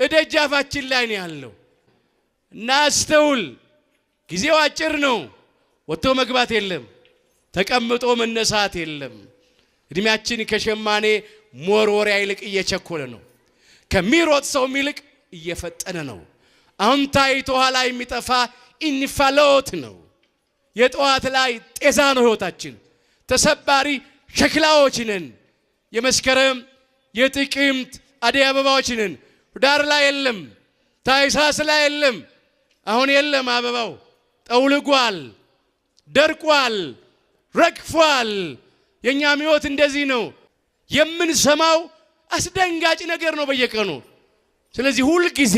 እደጃፋችን ላይ ነው ያለው። እናስተውል። ጊዜው አጭር ነው። ወጥቶ መግባት የለም፣ ተቀምጦ መነሳት የለም። እድሜያችን ከሸማኔ ሞርወሪያ ይልቅ እየቸኮለ ነው። ከሚሮጥ ሰው ይልቅ እየፈጠነ ነው። አሁን ታይቶ ኋላ የሚጠፋ እንፋሎት ነው። የጠዋት ላይ ጤዛ ነው ህይወታችን። ተሰባሪ ሸክላዎች ነን። የመስከረም የጥቅምት አደይ አበባዎች ነን። ዳር ላይ የለም፣ ታይሳስ ላይ የለም። አሁን የለም። አበባው ጠውልጓል፣ ደርቋል፣ ረግፏል። የኛም ህይወት እንደዚህ ነው። የምንሰማው አስደንጋጭ ነገር ነው በየቀኑ። ስለዚህ ሁሉ ጊዜ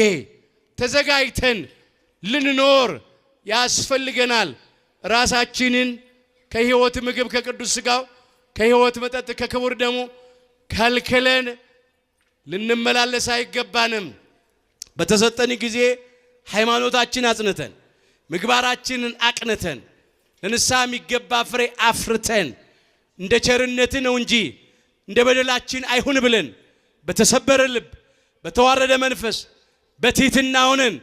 ተዘጋጅተን ልንኖር ያስፈልገናል። ራሳችንን ከህይወት ምግብ ከቅዱስ ሥጋው ከህይወት መጠጥ ከክቡር ደሙ ከልክለን ልንመላለስ አይገባንም። በተሰጠን ጊዜ ሃይማኖታችን አጽንተን ምግባራችንን አቅንተን ለንስሐ የሚገባ ፍሬ አፍርተን እንደ ቸርነት ነው እንጂ እንደ በደላችን አይሁን ብለን በተሰበረ ልብ በተዋረደ መንፈስ በትሕትና ሆነን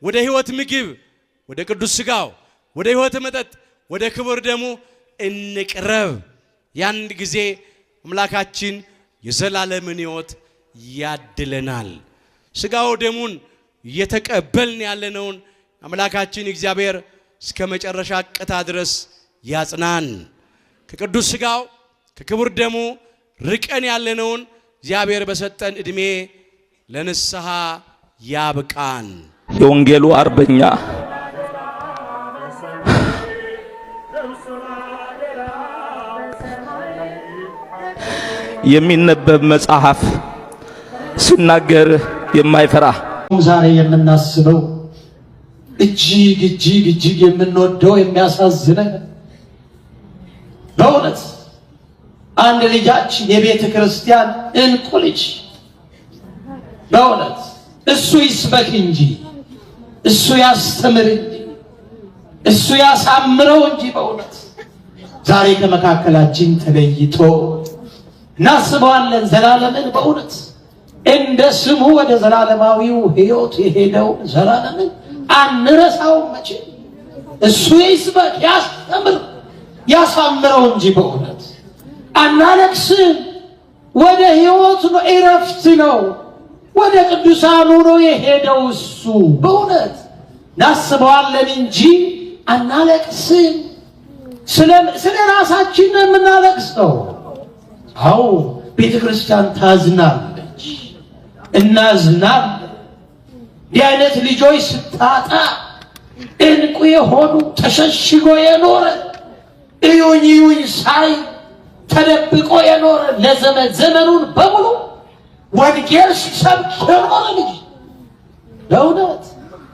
ወደ ህይወት ምግብ ወደ ቅዱስ ሥጋው ወደ ህይወት መጠጥ ወደ ክቡር ደሙ እንቅረብ። ያን ጊዜ አምላካችን የዘላለምን ህይወት ያድለናል። ሥጋው ደሙን እየተቀበልን ያለነውን አምላካችን እግዚአብሔር እስከ መጨረሻ ቅታ ድረስ ያጽናን። ከቅዱስ ሥጋው ከክቡር ደሙ ርቀን ያለነውን እግዚአብሔር በሰጠን እድሜ ለንስሐ ያብቃን። የወንጌሉ አርበኛ የሚነበብ መጽሐፍ ሲናገር የማይፈራ ዛሬ የምናስበው እጅግ የምንወደው የሚያሳዝነን በእውነት አንድ ልጃችን የቤተ ክርስቲያን እንቁ ልጅ በእውነት እሱ ይስበክ እንጂ እሱ ያስተምር እንጂ እሱ ያሳምረው እንጂ በእውነት ዛሬ ከመካከላችን ተለይቶ እናስበዋለን። ዘላለምን በእውነት እንደ ስሙ ወደ ዘላለማዊው ሕይወት የሄደው ዘላለምን አንረሳውም መቼ። እሱ ይስበክ ያስተምር ያሳምረው እንጂ በእውነት አናለቅስም። ወደ ሕይወት ነው፣ እረፍት ነው። ወደ ቅዱሳኑ ነው የሄደው እሱ በእውነት እናስበዋለን እንጂ አናለቅስም። ስለ ራሳችን ነው የምናለቅሰው። አዎ ቤተ ክርስቲያን ታዝናለች፣ እናዝናለን። እንዲህ አይነት ልጆች ስታጣ እንቁ የሆኑ ተሸሽጎ የኖረ እዩኝ ሳይ ተደብቆ የኖረ ዘመኑን በሙሉ ወንጌል ሲሰብክ የኖረ ልጅ በእውነት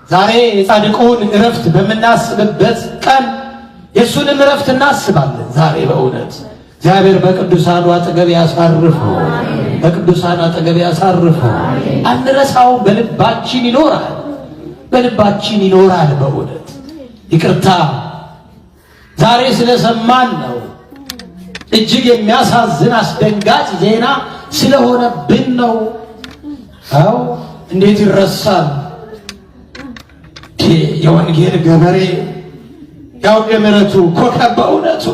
ዛሬ የጻድቁን እረፍት በምናስብበት ቀን የእሱንም እረፍት እናስባለን። ዛሬ በእውነት እግዚአብሔር በቅዱሳኑ አጠገብ ያሳርፈው፣ በቅዱሳን አጠገብ ያሳርፈው። አንረሳውም። በልባችን ይኖራል፣ በልባችን ይኖራል። በእውነት ይቅርታ ዛሬ ስለሰማን ነው። እጅግ የሚያሳዝን አስደንጋጭ ዜና ስለሆነብን ነው። አው እንዴት ይረሳል? የወንጌል ገበሬ ያው የምሕረቱ ኮከብ በእውነቱ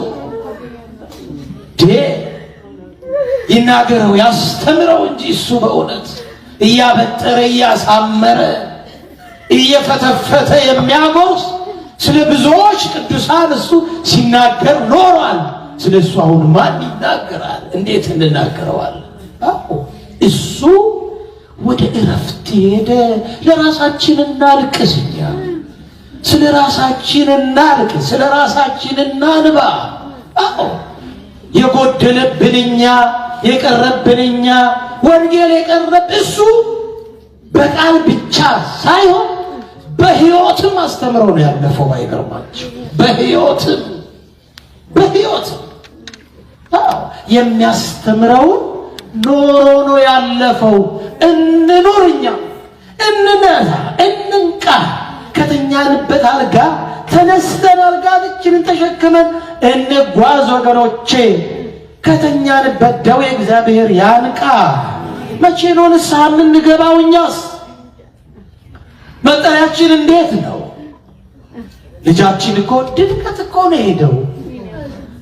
ይናገረው ያስተምረው እንጂ እሱ በእውነት እያበጠረ እያሳመረ እየፈተፈተ የሚያጎርስ ስለ ብዙዎች ቅዱሳን እሱ ሲናገር ኖሯል። ስለ እሱ አሁን ማን ይናገራል? እንዴት እንናገረዋለን? እሱ ወደ እረፍት ሄደ። ለራሳችን እናልቅስ፣ እኛ ስለ ራሳችን እናልቅስ፣ ስለ ራሳችን እናንባ። የጎደለብንኛ የቀረብንኛ ወንጌል የቀረብ እሱ በቃል ብቻ ሳይሆን በሕይወትም አስተምሮ ነው ያለፈው። አይገርማችሁ? በሕይወትም የሚያስተምረውን ኖሮ ነው ያለፈው። እንኑር፣ እኛ እንነሳ፣ እንንቃ። ከተኛንበት አልጋ ተነስተን አልጋችንን ተሸክመን እንጓዝ ወገኖቼ። ከተኛንበት ደዌ እግዚአብሔር ያንቃ። መቼ ነው ንስሐ የምንገባው? እኛስ መጠሪያችን እንዴት ነው? ልጃችን እኮ ድንገት እኮ ነው ሄደው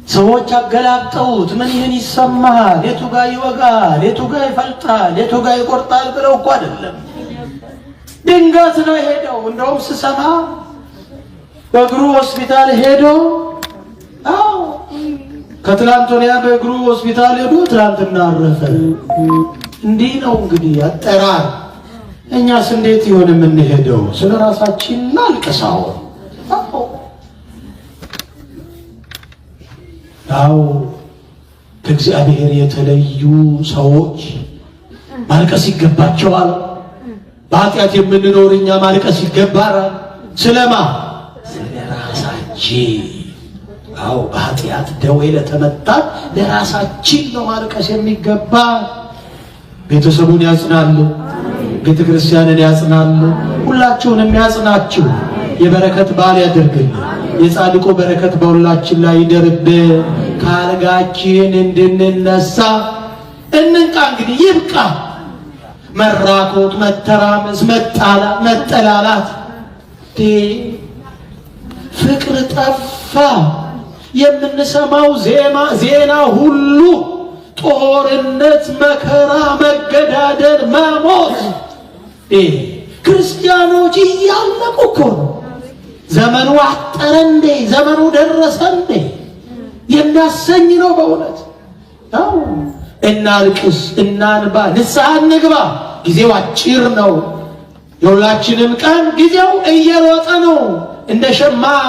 ሰዎች አገላብጠውት ምን ይህን ይሰማል፣ የቱ ጋር ይወጋል፣ የቱ ጋር ይፈልጣል፣ የቱ ጋር ይቆርጣል ብለው እኮ አይደለም። ድንገት ነው ሄደው። እንደውም ስሰማ በእግሩ ሆስፒታል ሄዶ ከትላንት ወዲያ በእግሩ ሆስፒታል ሄዶ ትላንትና አረፈ። እንዲህ ነው እንግዲህ አጠራር። እኛስ እንዴት ይሆን የምንሄደው? ስለ ራሳችን እናልቅሳው። አዎ ከእግዚአብሔር የተለዩ ሰዎች ማልቀስ ይገባቸዋል። በኃጢአት የምንኖር እኛ ማልቀስ ይገባናል። ስለማ ስለ ራሳችን። አዎ በኃጢአት ደዌ ለተመታ ለራሳችን ነው ማልቀስ የሚገባ። ቤተሰቡን ያጽናል፣ ቤተ ክርስቲያንን ያጽናል፣ ሁላችሁንም ያጽናችሁ። የበረከት በዓል ያድርግልን። የጻድቁ በረከት በሁላችን ላይ ይደርብን። ከአልጋችን እንድንነሳ እንንቃ። እንግዲህ ይብቃ መራኮት፣ መተራመስ፣ መጠላላት። ፍቅር ጠፋ። የምንሰማው ዜና ሁሉ ጦርነት፣ መከራ፣ መገዳደል፣ መሞት። ክርስቲያኖች እያለቁ እኮ ነው። ዘመኑ አጠረ እንዴ? ዘመኑ ደረሰ እንዴ? የሚያሰኝ ነው በእውነት። አዎ እናልቅስ፣ እናንባ፣ ንስሐ እንግባ። ጊዜው አጭር ነው። የሁላችንም ቀን ጊዜው እየሮጠ ነው። እንደ ሸማኔ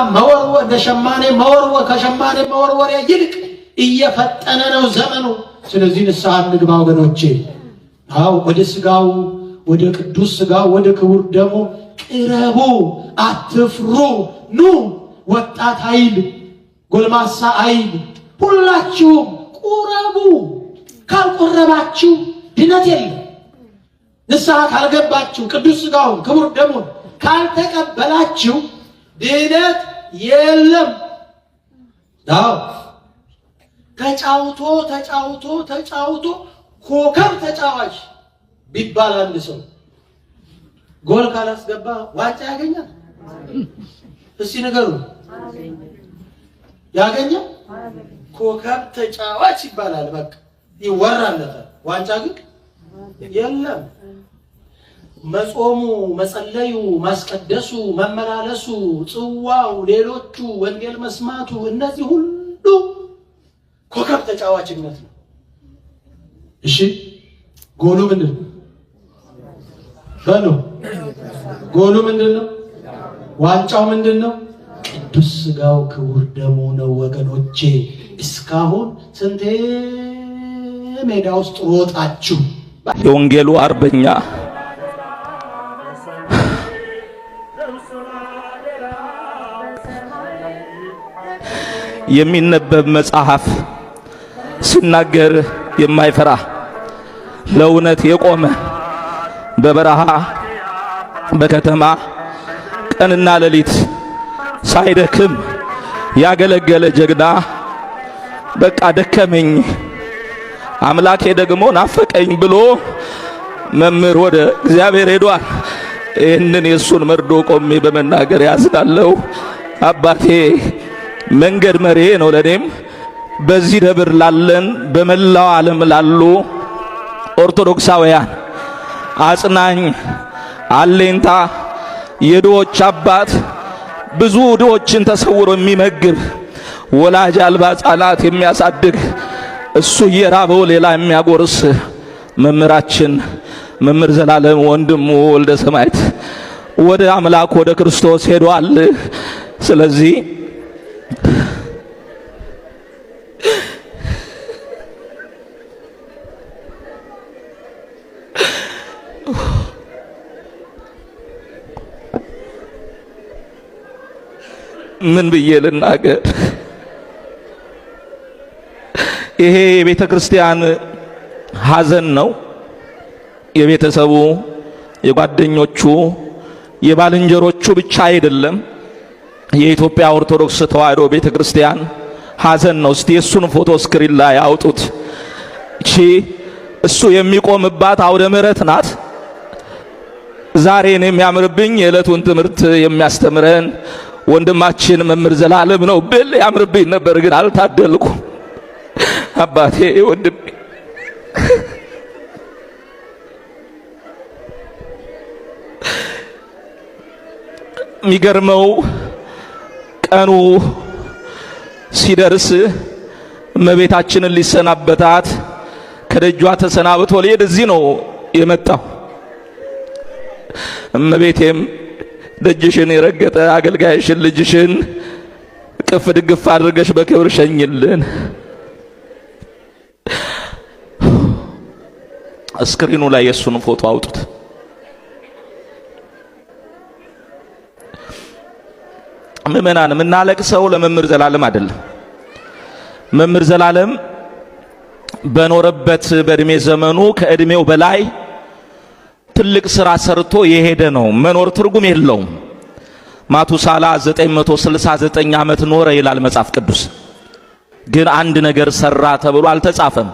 መወርወር ከሸማኔ መወርወሪያ ይልቅ እየፈጠነ ነው ዘመኑ። ስለዚህ ንስሐ እንግባ ወገኖቼ። አዎ ወደ ስጋው፣ ወደ ቅዱስ ስጋው፣ ወደ ክቡር ደሙ ቅረቡ፣ አትፍሩ። ኑ ወጣት ኃይል፣ ጎልማሳ ኃይል፣ ሁላችሁም ቁረቡ። ካልቆረባችሁ ድነት የለም። ንስሐ ካልገባችሁ፣ ቅዱስ ስጋውን ክቡር ደሙን ካልተቀበላችሁ ድነት የለም። አዎ ተጫውቶ ኮከብ ተጫዋች ቢባል አንድ ሰው ጎል ካላስገባ ዋንጫ ያገኛል? እስቲ ንገሩ። ያገኛል? ኮከብ ተጫዋች ይባላል፣ በቃ ይወራለታል። ዋንጫ ግን የለም። መጾሙ፣ መጸለዩ፣ ማስቀደሱ፣ መመላለሱ፣ ጽዋው፣ ሌሎቹ ወንጌል መስማቱ፣ እነዚህ ሁሉ ኮከብ ተጫዋችነት ነው። እሺ ጎሉ ምንድን ነው? በሉ ጎሉ ምንድን ነው? ዋንጫው ምንድን ነው? ቅዱስ ስጋው ክቡር ደሙ ነው ወገኖቼ። እስካሁን ስንቴ ሜዳ ውስጥ ሮጣችሁ። የወንጌሉ አርበኛ የሚነበብ መጽሐፍ ሲናገር የማይፈራ ለእውነት የቆመ በበረሃ በከተማ ቀንና ሌሊት ሳይደክም ያገለገለ ጀግና። በቃ ደከመኝ አምላኬ ደግሞ ናፈቀኝ ብሎ መምህር ወደ እግዚአብሔር ሄዷል። ይህንን የእሱን መርዶ ቆሜ በመናገር ያዝናለሁ። አባቴ መንገድ መሪ ነው ለኔም በዚህ ደብር ላለን በመላው ዓለም ላሉ ኦርቶዶክሳውያን አጽናኝ፣ አሌንታ፣ የድሆች አባት፣ ብዙ ድሆችን ተሰውሮ የሚመግብ ወላጅ አልባ ሕፃናት የሚያሳድግ እሱ እየራበው ሌላ የሚያጎርስ መምህራችን መምህር ዘላለም ወንድሙ ወልደ ሰማዕት ወደ አምላክ ወደ ክርስቶስ ሄዷል። ስለዚህ ምን ብዬ ልናገር? ይሄ የቤተ ክርስቲያን ሐዘን ነው። የቤተሰቡ፣ የጓደኞቹ፣ የባልንጀሮቹ ብቻ አይደለም። የኢትዮጵያ ኦርቶዶክስ ተዋሕዶ ቤተ ክርስቲያን ሐዘን ነው። እስቲ እሱን ፎቶ ስክሪን ላይ አውጡት። እቺ እሱ የሚቆምባት አውደ ምሕረት ናት። ዛሬን የሚያምርብኝ የዕለቱን ትምህርት የሚያስተምረን ወንድማችን መምህር ዘላለም ነው ብል ያምርብኝ ነበር፣ ግን አልታደልኩም። አባቴ ወንድሜ የሚገርመው ቀኑ ሲደርስ እመቤታችንን ሊሰናበታት ከደጇ ተሰናብቶ ሊሄድ እዚህ ነው የመጣው። እመቤቴም ደጅሽን የረገጠ አገልጋይሽን ልጅሽን ቅፍ ድግፍ አድርገሽ በክብር ሸኝልን። ስክሪኑ ላይ የሱን ፎቶ አውጡት። ምእመናን የምናለቅሰው ለመምህር ዘላለም አይደለም። መምህር ዘላለም በኖረበት በእድሜ ዘመኑ ከእድሜው በላይ ትልቅ ስራ ሰርቶ የሄደ ነው። መኖር ትርጉም የለውም። ማቱሳላ 969 ዓመት ኖረ ይላል መጽሐፍ ቅዱስ። ግን አንድ ነገር ሰራ ተብሎ አልተጻፈም።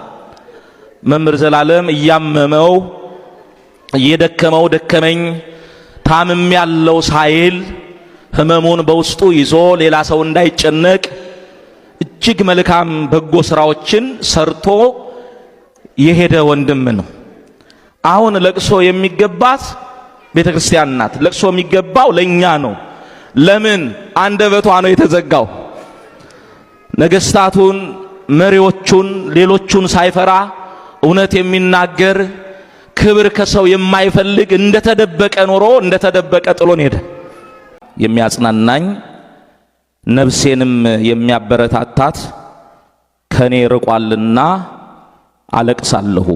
መምህር ዘላለም እያመመው እየደከመው ደከመኝ ታምም ያለው ሳይል ህመሙን በውስጡ ይዞ ሌላ ሰው እንዳይጨነቅ እጅግ መልካም በጎ ስራዎችን ሰርቶ የሄደ ወንድም ነው። አሁን ለቅሶ የሚገባት ቤተክርስቲያን ናት። ለቅሶ የሚገባው ለኛ ነው። ለምን? አንደበቷ ነው የተዘጋው። ነገስታቱን፣ መሪዎቹን፣ ሌሎቹን ሳይፈራ እውነት የሚናገር ክብር ከሰው የማይፈልግ እንደተደበቀ ኖሮ እንደተደበቀ ጥሎን ሄደ። የሚያጽናናኝ ነፍሴንም የሚያበረታታት ከኔ ርቋልና አለቅሳለሁ።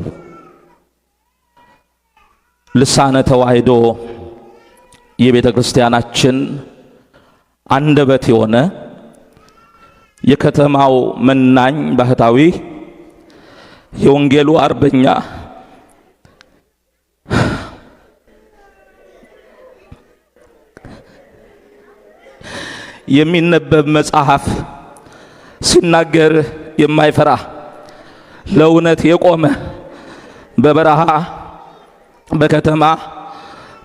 ልሳነ ተዋሕዶ የቤተ ክርስቲያናችን አንደበት የሆነ የከተማው መናኝ ባህታዊ የወንጌሉ አርበኛ የሚነበብ መጽሐፍ ሲናገር የማይፈራ ለእውነት የቆመ በበረሃ በከተማ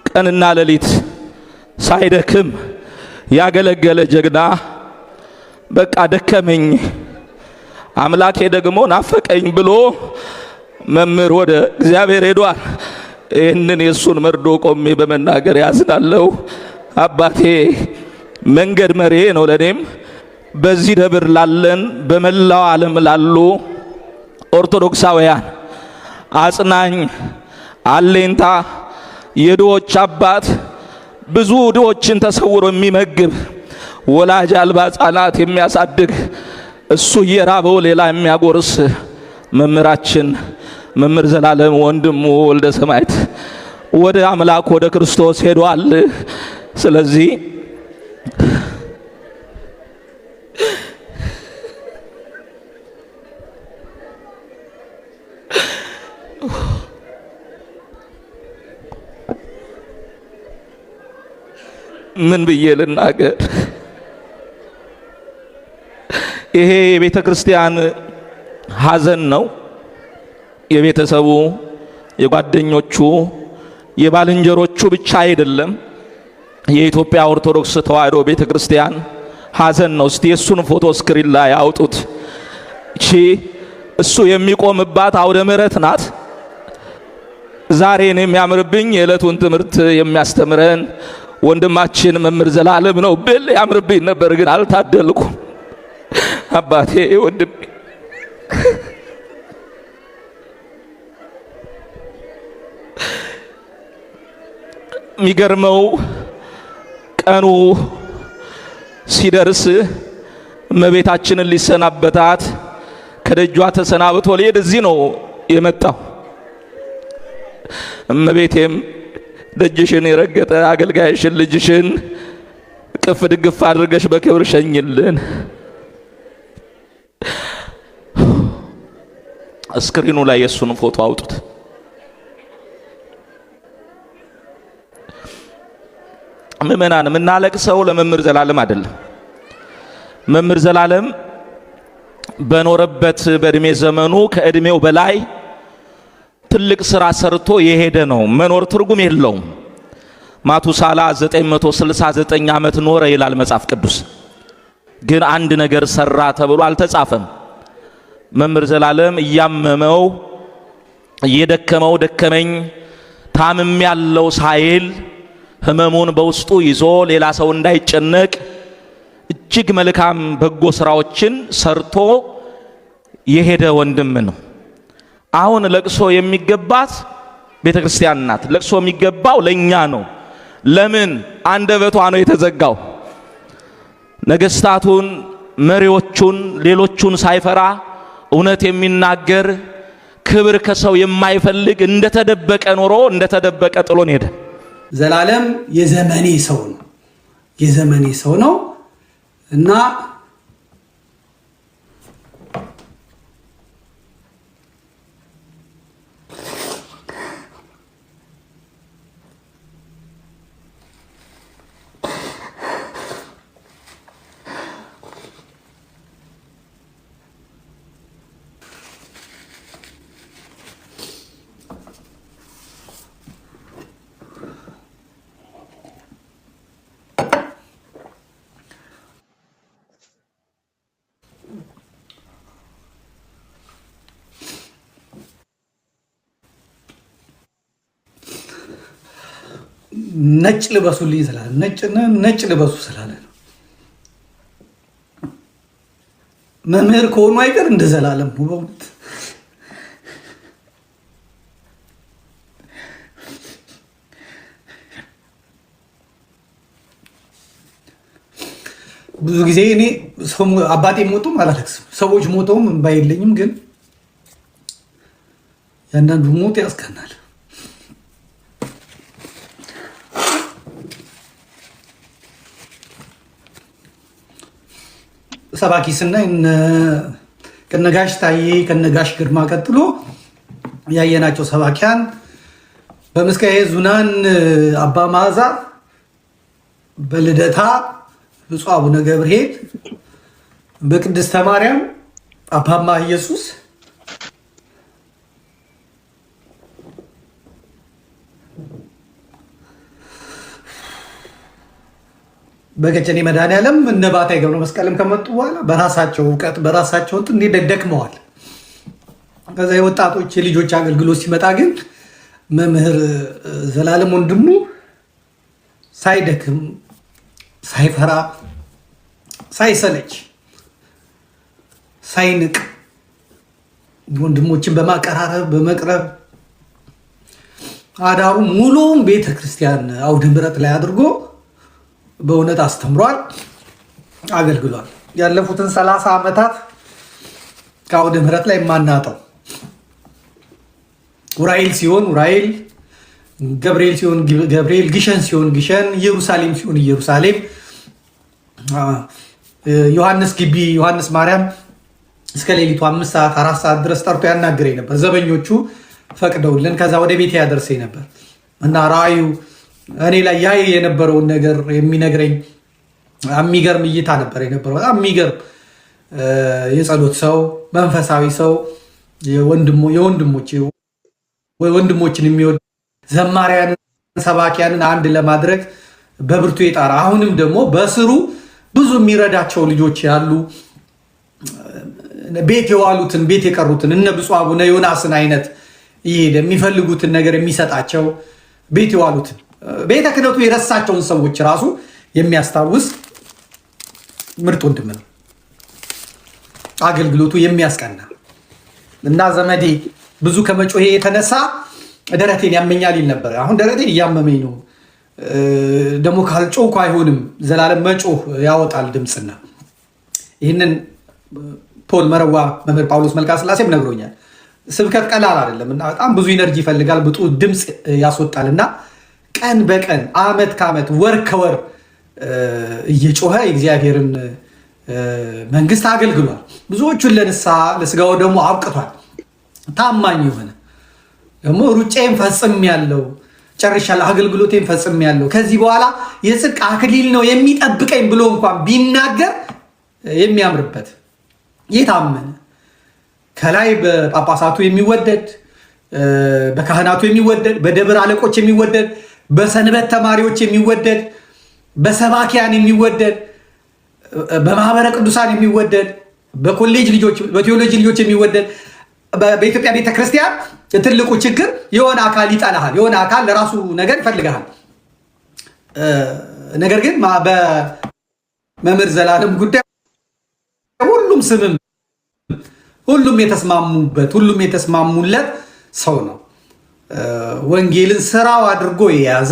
ቀንና ሌሊት ሳይደክም ያገለገለ ጀግና በቃ ደከመኝ አምላኬ ደግሞ ናፈቀኝ ብሎ መምህር ወደ እግዚአብሔር ሄዷል። ይህንን የሱን መርዶ ቆሜ በመናገር ያዝናለሁ። አባቴ መንገድ መሪ ነው ለኔም በዚህ ደብር ላለን በመላው ዓለም ላሉ ኦርቶዶክሳውያን አጽናኝ አሌንታ የድሆች አባት ብዙ ድሆችን ተሰውሮ የሚመግብ ወላጅ አልባ ሕፃናት የሚያሳድግ እሱ እየራበው ሌላ የሚያጎርስ መምህራችን መምህር ዘላለም ወንድሙ ወልደ ሰማዕት ወደ አምላክ ወደ ክርስቶስ ሄዷል። ስለዚህ ምን ብዬ ልናገር? ይሄ የቤተ ክርስቲያን ሐዘን ነው። የቤተሰቡ፣ የጓደኞቹ፣ የባልንጀሮቹ ብቻ አይደለም። የኢትዮጵያ ኦርቶዶክስ ተዋሕዶ ቤተ ክርስቲያን ሐዘን ነው። እስቲ የሱን ፎቶ ስክሪን ላይ አውጡት። እቺ እሱ የሚቆምባት አውደ ምሕረት ናት። ዛሬን የሚያምርብኝ የዕለቱን ትምህርት የሚያስተምረን ወንድማችን መምህር ዘላለም ነው ብል ያምርብኝ ነበር፣ ግን አልታደልኩም። አባቴ ወንድሜ የሚገርመው ቀኑ ሲደርስ እመቤታችንን ሊሰናበታት ከደጇ ተሰናብቶ ሊሄድ እዚህ ነው የመጣው። እመቤቴም ደጅሽን የረገጠ አገልጋይሽን ልጅሽን ቅፍ ድግፍ አድርገሽ በክብር ሸኝልን። ስክሪኑ ላይ የሱን ፎቶ አውጡት። ምእመናን የምናለቅሰው ለመምህር ዘላለም አይደለም። መምህር ዘላለም በኖረበት በእድሜ ዘመኑ ከእድሜው በላይ ትልቅ ስራ ሰርቶ የሄደ ነው። መኖር ትርጉም የለውም። ማቱሳላ 969 ዓመት ኖረ ይላል መጽሐፍ ቅዱስ። ግን አንድ ነገር ሰራ ተብሎ አልተጻፈም። መምህር ዘላለም እያመመው እየደከመው ደከመኝ ታምም ያለው ሳይል ህመሙን በውስጡ ይዞ ሌላ ሰው እንዳይጨነቅ እጅግ መልካም በጎ ስራዎችን ሰርቶ የሄደ ወንድም ነው። አሁን ለቅሶ የሚገባት ቤተክርስቲያን ናት። ለቅሶ የሚገባው ለኛ ነው። ለምን? አንደበቷ ነው የተዘጋው። ነገስታቱን፣ መሪዎቹን፣ ሌሎቹን ሳይፈራ እውነት የሚናገር ክብር ከሰው የማይፈልግ እንደተደበቀ ኖሮ እንደተደበቀ ጥሎን ሄደ። ዘላለም የዘመኔ ሰው ነው። የዘመኔ ሰው ነው እና ነጭ ልበሱልኝ ስላለ ነጭ ልበሱ ስላለ ነው። መምህር ከሆኑ አይቀር እንደ ዘላለም ነው በእውነት። ብዙ ጊዜ እኔ አባቴ ሞቶም አላለቅስም፣ ሰዎች ሞተውም እንባ የለኝም። ግን ያንዳንዱ ሞት ያስቀናል። ሰባኪ ስናይ ከነጋሽ ታዬ ከነጋሽ ግርማ ቀጥሎ ያየናቸው ሰባኪያን በምስካየ ኅዙናን አባ መዓዛ፣ በልደታ ብፁዕ አቡነ ገብርኄር፣ በቅድስተ ማርያም አባማ ኢየሱስ፣ በቀጨኔ መድኃኔዓለም እነ ባታይ ገብረ መስቀልም ከመጡ በኋላ በራሳቸው እውቀት በራሳቸው እንዴት ደክመዋል። ከዛ የወጣቶች የልጆች አገልግሎት ሲመጣ ግን መምህር ዘላለም ወንድሙ ሳይደክም ሳይፈራ ሳይሰለች ሳይንቅ ወንድሞችን በማቀራረብ በመቅረብ አዳሩ ሙሉውን ቤተክርስቲያን አውደ ምሕረት ላይ አድርጎ በእውነት አስተምሯል፣ አገልግሏል። ያለፉትን 30 ዓመታት ከአውደ ምሕረት ላይ የማናጣው ዑራኤል ሲሆን ዑራኤል፣ ገብርኤል ሲሆን ገብርኤል፣ ግሸን ሲሆን ግሸን፣ ኢየሩሳሌም ሲሆን ኢየሩሳሌም፣ ዮሐንስ ግቢ ዮሐንስ ማርያም እስከ ሌሊቱ 5 ሰዓት 4 ሰዓት ድረስ ጠርቶ ያናግረኝ ነበር። ዘበኞቹ ፈቅደውልን ከዛ ወደ ቤት ያደርሰኝ ነበር እና ራእዩ እኔ ላይ ያይ የነበረውን ነገር የሚነግረኝ የሚገርም እይታ ነበር የነበረው። በጣም የሚገርም የጸሎት ሰው፣ መንፈሳዊ ሰው፣ ወንድሞችን የሚወድ ዘማሪያንን ሰባኪያንን አንድ ለማድረግ በብርቱ የጣራ አሁንም ደግሞ በስሩ ብዙ የሚረዳቸው ልጆች ያሉ ቤት የዋሉትን ቤት የቀሩትን እነ ብፁዕ አቡነ ዮናስን አይነት ይሄድ የሚፈልጉትን ነገር የሚሰጣቸው ቤት የዋሉትን ቤተ ክህነቱ የረሳቸውን ሰዎች ራሱ የሚያስታውስ ምርጥ ወንድም ነው። አገልግሎቱ የሚያስቀና እና ዘመዴ ብዙ ከመጮሄ የተነሳ ደረቴን ያመኛል ይል ነበር። አሁን ደረቴን እያመመኝ ነው። ደግሞ ካልጮህ አይሆንም። ዘላለም መጮህ ያወጣል ድምፅና ይህንን ፖል መረዋ መምህር ጳውሎስ መልካ ስላሴም ነግሮኛል። ስብከት ቀላል አይደለም እና በጣም ብዙ ኢነርጂ ይፈልጋል፣ ብጡ ድምፅ ያስወጣልና ቀን በቀን አመት ከአመት ወር ከወር እየጮኸ የእግዚአብሔርን መንግስት አገልግሏል። ብዙዎቹን ለንስሐ ለስጋው ደግሞ አብቅቷል። ታማኝ የሆነ ደግሞ ሩጬን ፈጽሜያለሁ፣ ጨርሻለሁ፣ አገልግሎቴን ፈጽሜያለሁ፣ ከዚህ በኋላ የጽድቅ አክሊል ነው የሚጠብቀኝ ብሎ እንኳን ቢናገር የሚያምርበት የታመነ ከላይ በጳጳሳቱ የሚወደድ በካህናቱ የሚወደድ በደብር አለቆች የሚወደድ በሰንበት ተማሪዎች የሚወደድ፣ በሰባኪያን የሚወደድ፣ በማህበረ ቅዱሳን የሚወደድ፣ በኮሌጅ ልጆች፣ በቴዎሎጂ ልጆች የሚወደድ። በኢትዮጵያ ቤተክርስቲያን ትልቁ ችግር የሆነ አካል ይጠላሃል፣ የሆነ አካል ለራሱ ነገር ይፈልግሃል። ነገር ግን በመምህር ዘላለም ጉዳይ ሁሉም የተስማሙበት፣ ሁሉም የተስማሙለት ሰው ነው። ወንጌልን ስራው አድርጎ የያዘ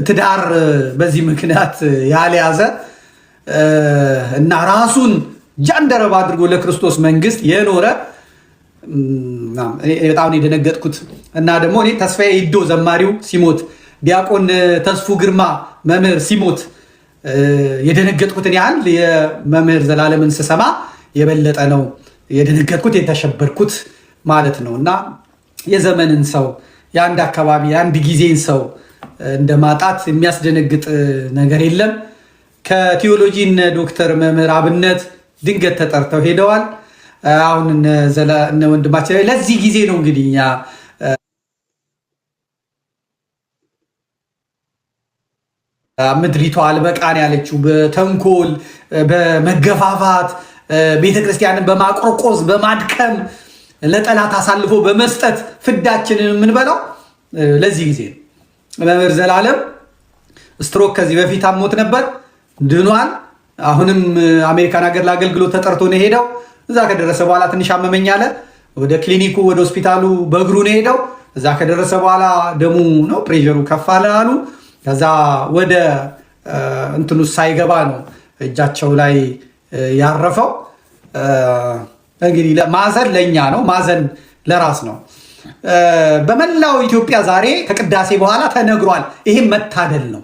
ትዳር በዚህ ምክንያት ያልያዘ እና ራሱን ጃንደረባ አድርጎ ለክርስቶስ መንግስት የኖረ በጣም ነው የደነገጥኩት። እና ደግሞ እኔ ተስፋዬ ይዶ ዘማሪው ሲሞት፣ ዲያቆን ተስፉ ግርማ መምህር ሲሞት የደነገጥኩትን ያህል የመምህር ዘላለምን ስሰማ የበለጠ ነው የደነገጥኩት፣ የተሸበርኩት ማለት ነው። እና የዘመንን ሰው፣ የአንድ አካባቢ የአንድ ጊዜን ሰው እንደማጣት የሚያስደነግጥ ነገር የለም። ከቴዎሎጂ እነ ዶክተር መምህር አብነት ድንገት ተጠርተው ሄደዋል። አሁን እነ ወንድማችን ለዚህ ጊዜ ነው እንግዲህ እኛ ምድሪቷ አልበቃን ያለችው በተንኮል በመገፋፋት ቤተክርስቲያንን በማቆርቆዝ በማድከም ለጠላት አሳልፎ በመስጠት ፍዳችንን የምንበላው ለዚህ ጊዜ ነው። መምህር ዘላለም ስትሮክ ከዚህ በፊት አሞት ነበር፣ ድኗል። አሁንም አሜሪካን ሀገር ለአገልግሎት ተጠርቶ ነው ሄደው። እዛ ከደረሰ በኋላ ትንሽ አመመኝ አለ። ወደ ክሊኒኩ ወደ ሆስፒታሉ በእግሩ ነው ሄደው። እዛ ከደረሰ በኋላ ደሙ ነው ፕሬሸሩ ከፍ አለ አሉ። ከዛ ወደ እንትኑ ሳይገባ ነው እጃቸው ላይ ያረፈው። እንግዲህ ማዘን ለኛ ነው፣ ማዘን ለራስ ነው። በመላው ኢትዮጵያ ዛሬ ከቅዳሴ በኋላ ተነግሯል። ይሄም መታደል ነው፣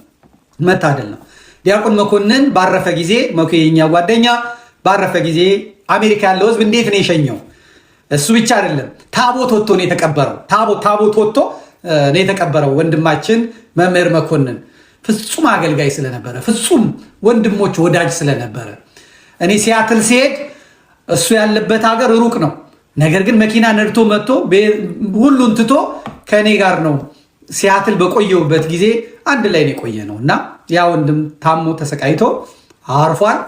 መታደል ነው። ዲያቆን መኮንን ባረፈ ጊዜ የኛ ጓደኛ ባረፈ ጊዜ አሜሪካ ያለው ህዝብ እንዴት ነው የሸኘው? እሱ ብቻ አይደለም፣ ታቦት ወጥቶ ነው የተቀበረው። ታቦት ወጥቶ ነው የተቀበረው። ወንድማችን መምህር መኮንን ፍጹም አገልጋይ ስለነበረ፣ ፍጹም ወንድሞች ወዳጅ ስለነበረ እኔ ሲያትል ሲሄድ እሱ ያለበት ሀገር ሩቅ ነው። ነገር ግን መኪና ነድቶ መጥቶ ሁሉን ትቶ ከእኔ ጋር ነው ሲያትል በቆየውበት ጊዜ አንድ ላይ ነው የቆየ ነው። እና ያ ወንድም ታሞ ተሰቃይቶ አርፏል።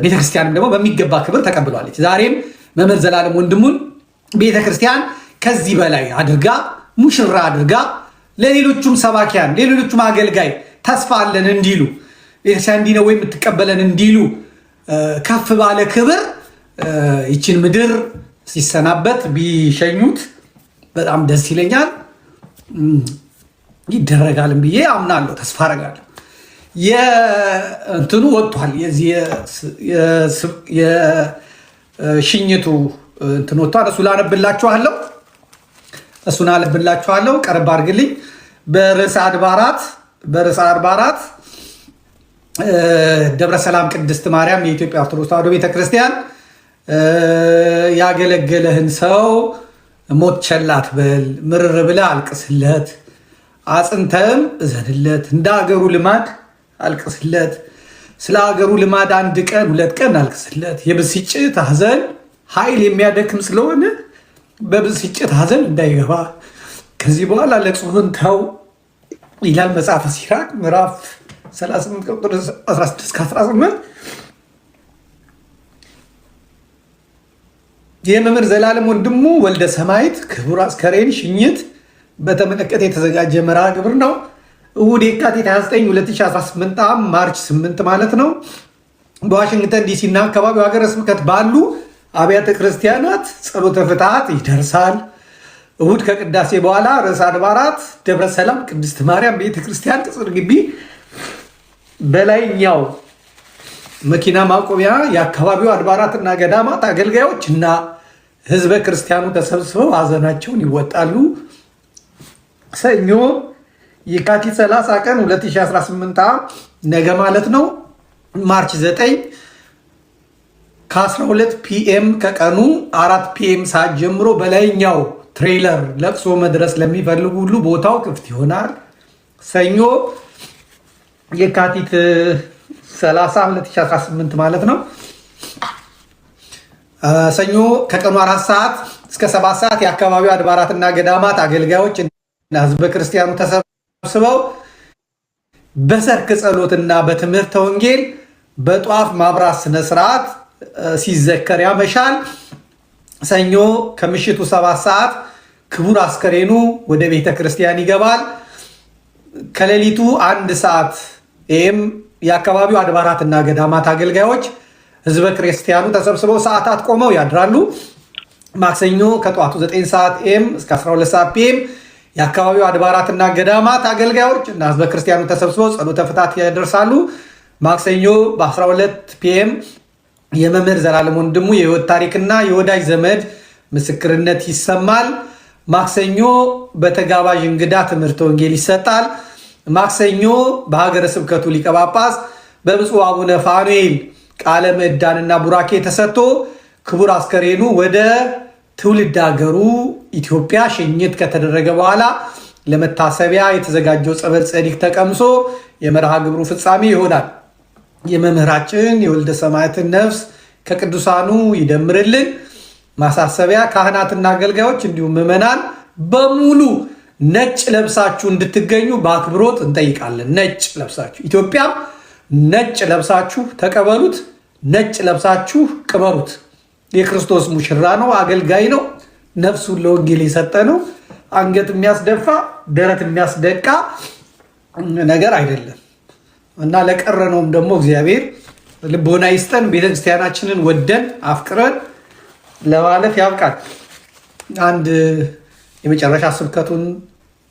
ቤተክርስቲያንም ደግሞ በሚገባ ክብር ተቀብሏለች። ዛሬም መምህር ዘላለም ወንድሙን ቤተክርስቲያን ከዚህ በላይ አድርጋ ሙሽራ አድርጋ ለሌሎቹም ሰባኪያን ለሌሎቹም አገልጋይ ተስፋ አለን እንዲሉ ቤተክርስቲያን እንዲህ ነው ወይ የምትቀበለን እንዲሉ ከፍ ባለ ክብር ይችን ምድር ሲሰናበት ቢሸኙት በጣም ደስ ይለኛል። ይደረጋልም ብዬ አምናለሁ፣ ተስፋ አረጋለሁ። የእንትኑ ወጥቷል፣ የሽኝቱ እንትን ወጥቷል። እሱን አነብላችኋለሁ። ቀረብ አድርግልኝ። በርዕሰ አድባራት ደብረ ሰላም ቅድስት ማርያም የኢትዮጵያ ኦርቶዶክስ ተዋሕዶ ቤተክርስቲያን ያገለገለህን ሰው ሞት ቸል አትበል፣ ምርር ብለህ አልቅስለት፣ አጽንተህም እዘንለት፣ እንደ አገሩ ልማድ አልቅስለት። ስለ አገሩ ልማድ 1 ቀን 2 ቀን አልቅስለት። የብስጭት ሐዘን ኃይል የሚያደክም ስለሆነ በብስጭት ሐዘን እንዳይገባ ከዚህ በኋላ ለቅሶህን ተው ይላል መጽሐፈ ሲራክ ምዕራፍ 38 ቁጥር 16-18። የመምህር ዘላለም ወንድሙ ወልደ ሰማዕት ክቡር አስከሬን ሽኝት በተመለከተ የተዘጋጀ መርሃ ግብር ነው። እሑድ የካቲት 29 2018 ማርች 8 ማለት ነው በዋሽንግተን ዲሲ እና አካባቢው ሀገረ ስብከት ባሉ አብያተ ክርስቲያናት ጸሎተ ፍትሐት ይደርሳል። እሑድ ከቅዳሴ በኋላ ርዕሰ አድባራት ደብረ ሰላም ቅድስት ማርያም ቤተክርስቲያን ቅጽር ግቢ በላይኛው መኪና ማቆሚያ የአካባቢው አድባራትና ገዳማት አገልጋዮች እና ህዝበ ክርስቲያኑ ተሰብስበው ሀዘናቸውን ይወጣሉ። ሰኞ የካቲት 30 ቀን 2018 ነገ ማለት ነው ማርች 9 ከ12 ፒኤም ከቀኑ 4 ፒኤም ሰዓት ጀምሮ በላይኛው ትሬለር ለቅሶ መድረስ ለሚፈልጉ ሁሉ ቦታው ክፍት ይሆናል። ሰኞ የካቲት 30 2018 ማለት ነው። ሰኞ ከቀኑ 4 ሰዓት እስከ 7 ሰዓት የአካባቢው አድባራትና ገዳማት አገልጋዮች ህዝበ ክርስቲያኑ ተሰብስበው በሰርክ ጸሎትና በትምህርተ ወንጌል በጧፍ ማብራት ስነ ስርዓት ሲዘከር ያመሻል። ሰኞ ከምሽቱ 7 ሰዓት ክቡር አስከሬኑ ወደ ቤተ ክርስቲያን ይገባል። ከሌሊቱ 1 ሰዓት የአካባቢው አድባራትና ገዳማት አገልጋዮች ህዝበ ክርስቲያኑ ተሰብስበው ሰዓታት ቆመው ያድራሉ። ማክሰኞ ከጧቱ 9 ሰዓት እስከ 12 ሰዓት ፒኤም የአካባቢው አድባራትና ገዳማት አገልጋዮች እና ህዝበ ክርስቲያኑ ተሰብስበው ጸሎተ ፍታት ያደርሳሉ። ማክሰኞ በ12 ፒኤም የመምህር ዘላለም ወንድሙ የህይወት ታሪክና የወዳጅ ዘመድ ምስክርነት ይሰማል። ማክሰኞ በተጋባዥ እንግዳ ትምህርተ ወንጌል ይሰጣል። ማክሰኞ በሀገረ ስብከቱ ሊቀ ጳጳስ በብፁዕ አቡነ ፋኑኤል ቃለ ምዕዳንና ቡራኬ ተሰጥቶ ክቡር አስከሬኑ ወደ ትውልድ ሀገሩ ኢትዮጵያ ሽኝት ከተደረገ በኋላ ለመታሰቢያ የተዘጋጀው ጸበል ጸዲቅ ተቀምሶ የመርሃ ግብሩ ፍጻሜ ይሆናል። የመምህራችን የወልደ ሰማያትን ነፍስ ከቅዱሳኑ ይደምርልን። ማሳሰቢያ፣ ካህናትና አገልጋዮች እንዲሁም ምዕመናን በሙሉ ነጭ ለብሳችሁ እንድትገኙ በአክብሮት እንጠይቃለን። ነጭ ለብሳችሁ ኢትዮጵያም ነጭ ለብሳችሁ ተቀበሉት፣ ነጭ ለብሳችሁ ቅበሩት። የክርስቶስ ሙሽራ ነው፣ አገልጋይ ነው፣ ነፍሱን ለወንጌል የሰጠ ነው። አንገት የሚያስደፋ ደረት የሚያስደቃ ነገር አይደለም እና ለቀረነውም ደግሞ እግዚአብሔር ልቦና ይስጠን። ቤተክርስቲያናችንን ወደን አፍቅረን ለማለፍ ያብቃል። አንድ የመጨረሻ ስብከቱን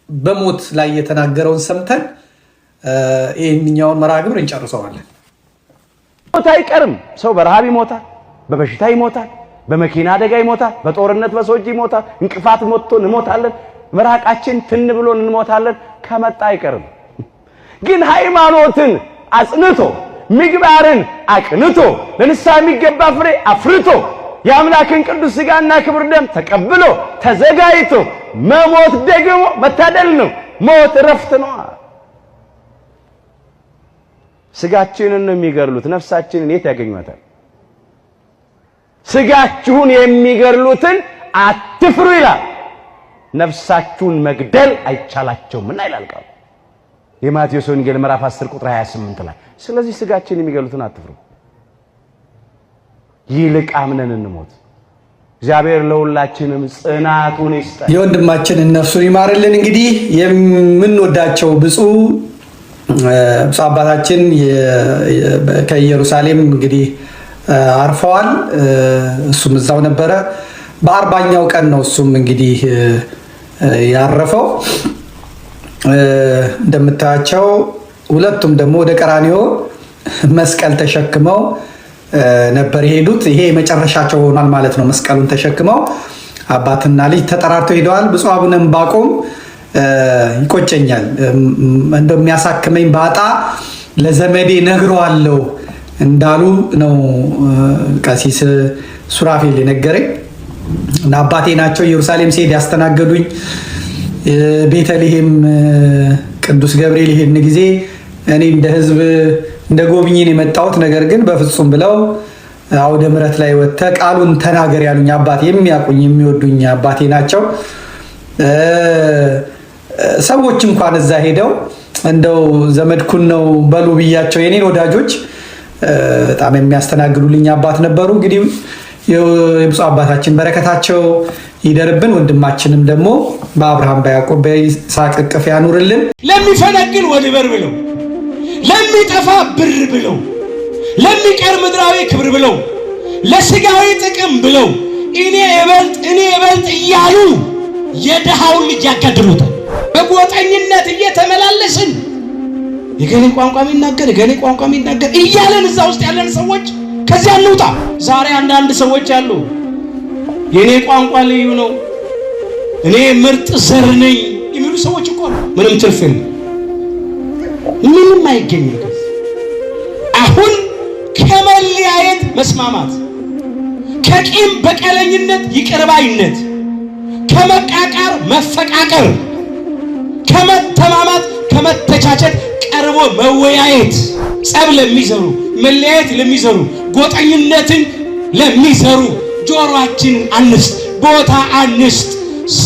በሞት ላይ የተናገረውን ሰምተን ይህንኛውን መርሃ ግብር እንጨርሰዋለን። ሞት አይቀርም። ሰው በረሃብ ይሞታል፣ በበሽታ ይሞታል፣ በመኪና አደጋ ይሞታል፣ በጦርነት በሰዎች ይሞታል፣ እንቅፋት ሞቶ እንሞታለን፣ መራቃችን ትን ብሎን እንሞታለን። ከመጣ አይቀርም። ግን ሃይማኖትን አጽንቶ ምግባርን አቅንቶ ለንስሐ የሚገባ ፍሬ አፍርቶ የአምላክን ቅዱስ ሥጋና ክብር ደም ተቀብሎ ተዘጋጅቶ መሞት ደግሞ መታደል ነው። ሞት እረፍት ነው። ስጋችንን ነው የሚገድሉት፣ ነፍሳችንን የት ያገኟታል? ስጋችሁን የሚገድሉትን አትፍሩ ይላል። ነፍሳችሁን መግደል አይቻላቸውምና ይላል ቃሉ የማቴዎስ ወንጌል ምዕራፍ 10 ቁጥር 28 ላይ። ስለዚህ ስጋችንን የሚገድሉትን አትፍሩ፣ ይልቅ አምነን እንሞት። እግዚአብሔር ለሁላችንም ጽናቱን ይስጠን። የወንድማችንን ነፍሱን ይማርልን። እንግዲህ የምንወዳቸው ብፁዕ አባታችን ከኢየሩሳሌም እንግዲህ አርፈዋል። እሱም እዛው ነበረ። በ40ኛው ቀን ነው እሱም እንግዲህ ያረፈው። እንደምታያቸው ሁለቱም ደግሞ ወደ ቀራንዮ መስቀል ተሸክመው ነበር የሄዱት። ይሄ የመጨረሻቸው ሆኗል ማለት ነው። መስቀሉን ተሸክመው አባትና ልጅ ተጠራርተው ሄደዋል። ብፁዕ አቡነ ዕንባቆም ይቆጨኛል እንደሚያሳክመኝ ባጣ ለዘመዴ ነግረዋለሁ እንዳሉ ነው ቀሲስ ሱራፌል የነገረኝ እና አባቴ ናቸው። ኢየሩሳሌም ሲሄድ ያስተናገዱኝ። ቤተልሔም ቅዱስ ገብርኤል ይሄን ጊዜ እኔ እንደ ህዝብ እንደ ጎብኝን የመጣሁት ነገር ግን በፍጹም ብለው አውደ ምሕረት ላይ ወጥተ ቃሉን ተናገር ያሉኝ አባቴ፣ የሚያቁኝ የሚወዱኝ አባቴ ናቸው። ሰዎች እንኳን እዛ ሄደው እንደው ዘመድኩን ነው በሉ ብያቸው የኔን ወዳጆች በጣም የሚያስተናግዱልኝ አባት ነበሩ። እንግዲህ የብፁዕ አባታችን በረከታቸው ይደርብን። ወንድማችንም ደግሞ በአብርሃም በያዕቆብ በይስሐቅ እቅፍ ያኑርልን። ለሚፈነግል ወድበር ብለው፣ ለሚጠፋ ብር ብለው፣ ለሚቀር ምድራዊ ክብር ብለው፣ ለስጋዊ ጥቅም ብለው እኔ እበልጥ እያሉ የድሃውን ልጅ ያጋድሉታል። በጎጠኝነት እየተመላለስን የገሌ ቋንቋ የሚናገር እያለን እዛ ውስጥ ያለን ሰዎች ከዚያ እንውጣ። ዛሬ አንዳንድ ሰዎች አሉ የኔ ቋንቋ ልዩ ነው፣ እኔ ምርጥ ዘር ነኝ የሚሉ ሰዎች እኮ ምንም ትርፍ የለም፣ ምንም አይገኝም። አሁን ከመለያየት መስማማት፣ ከቂም በቀለኝነት ይቅርባይነት፣ ከመቃቃር መፈቃቀር፣ ከመተማማት ከመተቻቸት ቀርቦ መወያየት፣ ጸብ ለሚዘሩ መለያየት ለሚዘሩ ጎጠኝነትን ለሚዘሩ ጆሮአችንን አንስት፣ ቦታ አንስት።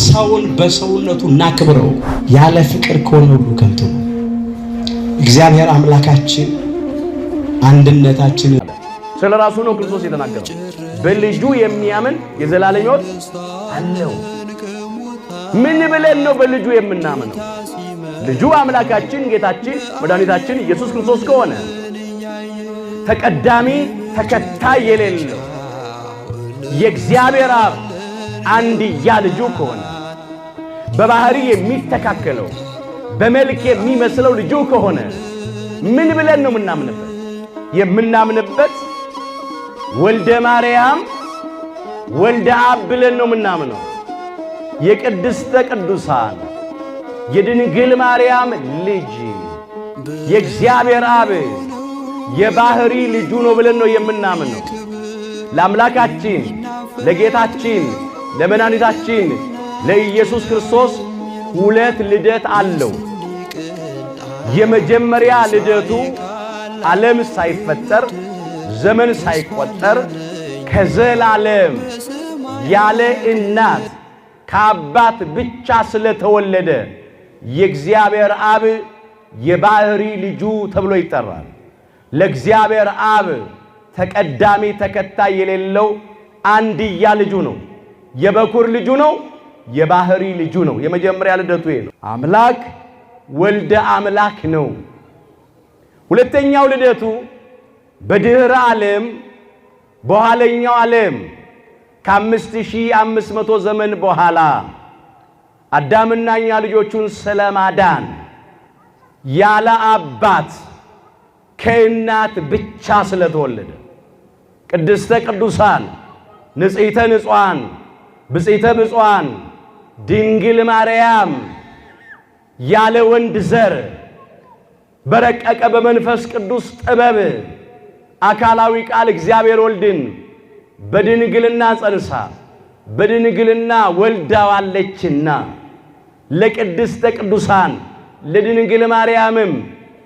ሰውን በሰውነቱ እናክብረው። ያለ ፍቅር ከሆነ ሁሉ ከንቱ ነው። እግዚአብሔር አምላካችን አንድነታችን ስለ ራሱ ነው ክርስቶስ የተናገረው። በልጁ የሚያምን የዘላለም ሕይወት አለው። ምን ብለን ነው በልጁ የምናምነው? ልጁ አምላካችን ጌታችን መድኃኒታችን ኢየሱስ ክርስቶስ ከሆነ ተቀዳሚ ተከታይ የሌለው የእግዚአብሔር አብ አንድያ ልጁ ከሆነ በባህሪ የሚተካከለው በመልክ የሚመስለው ልጁ ከሆነ ምን ብለን ነው የምናምንበት? የምናምንበት ወልደ ማርያም ወልደ አብ ብለን ነው የምናምነው። የቅድስተ ቅዱሳን የድንግል ማርያም ልጅ የእግዚአብሔር አብ የባህሪ ልጁ ነው ብለን ነው የምናምነው። ለአምላካችን ለጌታችን ለመድኃኒታችን ለኢየሱስ ክርስቶስ ሁለት ልደት አለው። የመጀመሪያ ልደቱ ዓለም ሳይፈጠር ዘመን ሳይቆጠር ከዘላለም ያለ እናት ከአባት ብቻ ስለተወለደ የእግዚአብሔር አብ የባህሪ ልጁ ተብሎ ይጠራል። ለእግዚአብሔር አብ ተቀዳሚ ተከታይ የሌለው አንድያ ልጁ ነው። የበኩር ልጁ ነው። የባህሪ ልጁ ነው። የመጀመሪያ ልደቱ ይሄ ነው። አምላክ ወልደ አምላክ ነው። ሁለተኛው ልደቱ በድህረ ዓለም በኋለኛው ዓለም ከ5500 ዘመን በኋላ አዳምና እኛ ልጆቹን ስለማዳን ያለ አባት ከእናት ብቻ ስለተወለደ ቅድስተ ቅዱሳን ንጽሕተ ንጹሐን ብጽዕተ ብፁዓን ድንግል ማርያም ያለ ወንድ ዘር በረቀቀ በመንፈስ ቅዱስ ጥበብ አካላዊ ቃል እግዚአብሔር ወልድን በድንግልና ጸንሳ በድንግልና ወልዳዋለችና ለቅድስተ ቅዱሳን ለድንግል ማርያምም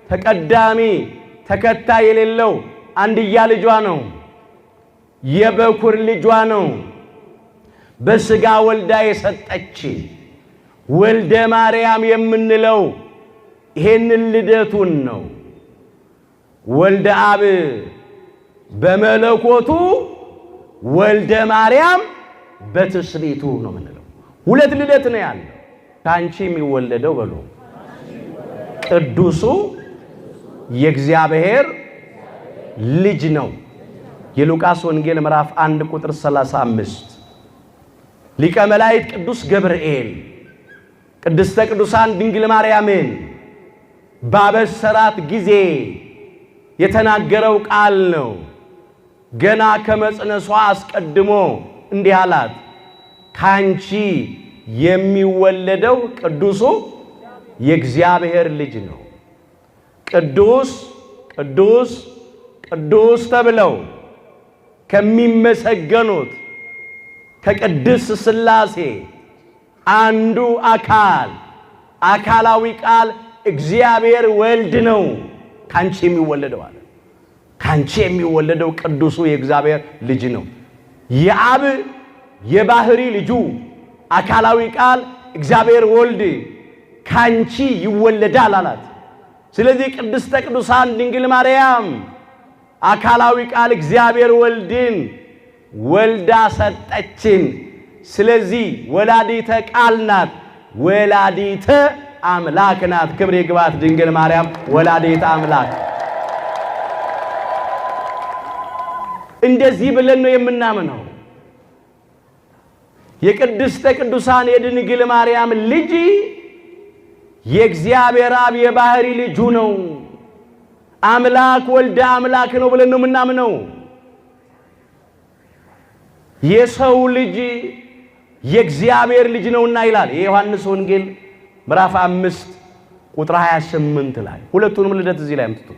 ተቀዳሚ ተከታይ የሌለው አንድያ ልጇ ነው። የበኩር ልጇ ነው። በሥጋ ወልዳ የሰጠች ወልደ ማርያም የምንለው ይሄንን ልደቱን ነው። ወልደ አብ በመለኮቱ ወልደ ማርያም በትስብእቱ ነው የምንለው። ሁለት ልደት ነው ያለው። ካንቺ የሚወለደው በሉ ቅዱሱ የእግዚአብሔር ልጅ ነው። የሉቃስ ወንጌል ምዕራፍ 1 ቁጥር 35 ሊቀ መላእክት ቅዱስ ገብርኤል ቅድስተ ቅዱሳን ድንግል ማርያምን ባበሰራት ጊዜ የተናገረው ቃል ነው። ገና ከመጽነሷ አስቀድሞ እንዲህ አላት፣ ካንቺ የሚወለደው ቅዱሱ የእግዚአብሔር ልጅ ነው። ቅዱስ ቅዱስ ቅዱስ ተብለው ከሚመሰገኑት ከቅድስት ሥላሴ አንዱ አካል አካላዊ ቃል እግዚአብሔር ወልድ ነው። ካንቺ የሚወለደው አለ። ካንቺ የሚወለደው ቅዱሱ የእግዚአብሔር ልጅ ነው። የአብ የባህሪ ልጁ አካላዊ ቃል እግዚአብሔር ወልድ ካንቺ ይወለዳል አላት። ስለዚህ ቅድስተ ቅዱሳን ድንግል ማርያም አካላዊ ቃል እግዚአብሔር ወልድን ወልዳ ሰጠችን። ስለዚህ ወላዲተ ቃል ናት፣ ወላዲተ አምላክ ናት። ክብር ይግባት ድንግል ማርያም ወላዲተ አምላክ። እንደዚህ ብለን ነው የምናምነው። የቅድስተ ቅዱሳን የድንግል ማርያም ልጅ የእግዚአብሔር አብ የባህሪ ልጁ ነው። አምላክ ወልደ አምላክ ነው ብለን ነው የምናምነው። የሰው ልጅ የእግዚአብሔር ልጅ ነውና ይላል የዮሐንስ ወንጌል ምዕራፍ 5 ቁጥር 28 ላይ። ሁለቱንም ልደት እዚህ ላይ አምጥቶ